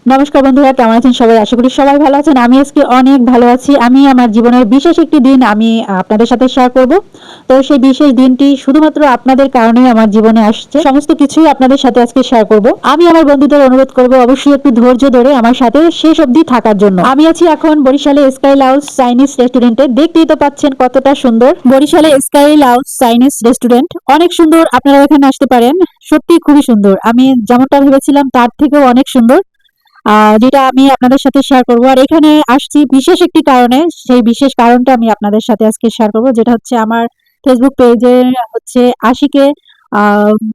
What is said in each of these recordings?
নমস্কার বন্ধুরা, কেমন আছেন সবাই? আশা করি সবাই ভালো আছেন। আমি আজকে অনেক ভালো আছি। আমি আমার জীবনের বিশেষ একটি দিন আমি আপনাদের সাথে শেয়ার করব। তো সেই বিশেষ দিনটি শুধুমাত্র আপনাদের কারণেই আমার জীবনে আসছে। সমস্ত কিছুই আপনাদের সাথে আজকে শেয়ার করব। আমি আমার বন্ধুদের অনুরোধ করব অবশ্যই একটু ধৈর্য ধরে আমার সাথে শেষ অবধি থাকার জন্য। আমি আছি এখন বরিশালে স্কাই লাউঞ্জ চাইনিজ রেস্টুরেন্টে। দেখতেই তো পাচ্ছেন কতটা সুন্দর। বরিশালে স্কাই লাউঞ্জ চাইনিজ রেস্টুরেন্ট অনেক সুন্দর। আপনারা এখানে আসতে পারেন। সত্যিই খুবই সুন্দর। আমি যেমনটা ভেবেছিলাম তার থেকেও অনেক সুন্দর। যেটা আমি আপনাদের সাথে শেয়ার করব। আর এখানে আসছি বিশেষ একটি কারণে। সেই বিশেষ কারণটা আমি আপনাদের সাথে আজকে শেয়ার করব। যেটা হচ্ছে আমার ফেসবুক পেজে হচ্ছে ৮০ কে আ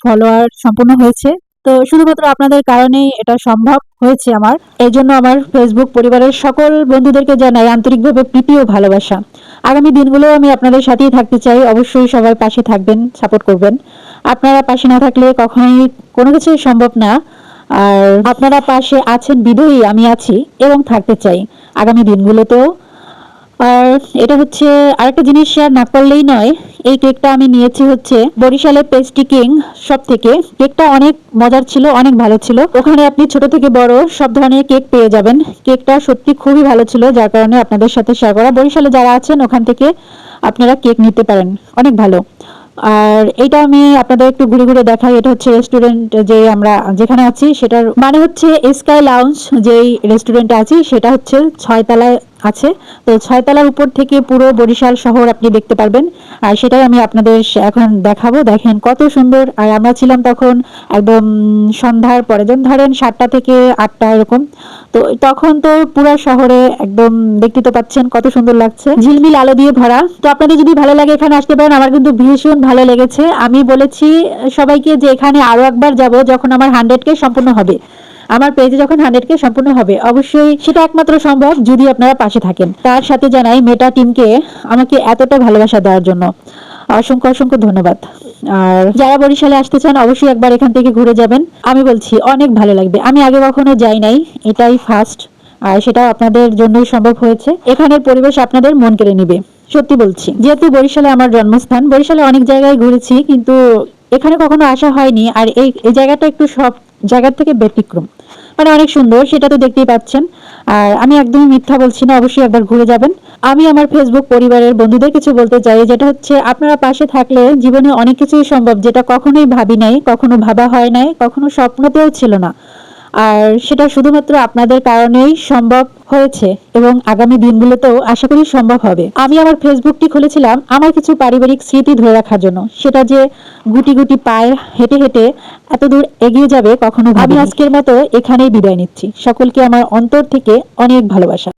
ফলোয়ার সম্পূর্ণ হয়েছে। তো শুধুমাত্র আপনাদের কারণেই এটা সম্ভব হয়েছে আমার। এজন্য আমার ফেসবুক পরিবারের সকল বন্ধুদেরকে জানাই আন্তরিকভাবে প্রীতি ও ভালোবাসা। আগামী দিনগুলোও আমি আপনাদের সাথেই থাকতে চাই। অবশ্যই সবাই পাশে থাকবেন, সাপোর্ট করবেন। আপনারা পাশে না থাকলে কখনোই কোনো কিছুই সম্ভব না। আর আপনারা পাশে আছেন বিধায়ী আমি আছি এবং থাকতে চাই আগামী দিনগুলোতেও। আর এটা হচ্ছে আরেকটা জিনিস শেয়ার না করলেই নয়। এই কেকটা আমি নিয়েছি হচ্ছে বরিশালের পেস্ট্রি কিং সব থেকে। কেকটা অনেক মজার ছিল, অনেক ভালো ছিল। ওখানে আপনি ছোট থেকে বড় সব ধরনের কেক পেয়ে যাবেন। কেকটা সত্যি খুবই ভালো ছিল, যার কারণে আপনাদের সাথে শেয়ার করা। বরিশালে যারা আছেন ওখান থেকে আপনারা কেক নিতে পারেন, অনেক ভালো। আর এটা আমি আপনাদের একটু ঘুরে ঘুরে দেখাই। এটা হচ্ছে রেস্টুরেন্ট, যে আমরা যেখানে আছি সেটার মানে হচ্ছে স্কাই লাউঞ্জ। যেই রেস্টুরেন্টে আছি সেটা হচ্ছে ৬ তলায় আছে। তো ৬ তলার উপর থেকে পুরো বরিশাল শহর আপনি দেখতে পারবেন। আর সেটাই আমি আপনাদের এখন দেখাবো। দেখেন কত সুন্দর। আর আমরা ছিলাম তখন একদম সন্ধ্যার পরে, যেমন ধরেন ৭টা থেকে ৮টা এরকম। তো তখন তো পুরো শহরে একদম দেখতে তো পাচ্ছেন কত সুন্দর লাগছে, ঝিলমিল আলো দিয়ে ভরা। তো আপনাদের যদি ভালো লাগে এখানে আসতে পারেন। আমার কিন্তু ভীষণ ভালো লেগেছে। আমি বলেছি সবাইকে যে এখানে আরো একবার যাব যখন আমার 100K সম্পূর্ণ হবে। আমার পেজে যখন 100K সম্পূর্ণ হবে, অবশ্যই সেটা একমাত্র সম্ভব যদি আপনারা পাশে থাকেন। তার সাথে জানাই মেটা টিমকে আমাকে এতটা ভালোবাসা দেওয়ার জন্য অসংখ্য অসংখ্য ধন্যবাদ। আর যারা বরিশালে আসতে চান অবশ্যই একবার এখান থেকে ঘুরে যাবেন। আমি বলছি অনেক ভালো লাগবে। আমি আগে কখনো যাই নাই, এটাই ফার্স্ট। আর সেটাও আপনাদের জন্যই সম্ভব হয়েছে। এখানের পরিবেশ আপনাদের মন কেড়ে নিবে, সত্যি বলছি। যেহেতু বরিশালে আমার জন্মস্থান, বরিশালে অনেক জায়গায় ঘুরেছি কিন্তু এখানে কখনো আসা হয়নি। আর এই জায়গাটা একটু সব জায়গার থেকে ব্যতিক্রম, মানে অনেক সুন্দর, সেটা তো দেখতেই পাচ্ছেন। আর আমি একদমই মিথ্যা বলছি না, অবশ্যই একবার ঘুরে যাবেন। আমি আমার ফেসবুক পরিবারের বন্ধুদের কিছু বলতে চাই, যেটা হচ্ছে আপনারা পাশে থাকলে জীবনে অনেক কিছুই সম্ভব, যেটা কখনোই ভাবি নাই, কখনো ভাবা হয় নাই, কখনো স্বপ্নতেও ছিল না। আর সেটা শুধুমাত্র আপনাদের কারণেই সম্ভব হয়েছে এবং আগামী দিনগুলোতেও আশা করি সম্ভব হবে। আমি আমার ফেসবুকটি খুলেছিলাম আমার কিছু পারিবারিক স্মৃতি ধরে রাখার জন্য। সেটা যে গুটি গুটি পায়ে হেঁটে হেঁটে এত দূর এগিয়ে যাবে কখনো ভাবিনি। আমি আজকের মতো এখানেই বিদায় নিচ্ছি। সকলকে আমার অন্তর থেকে অনেক ভালোবাসা।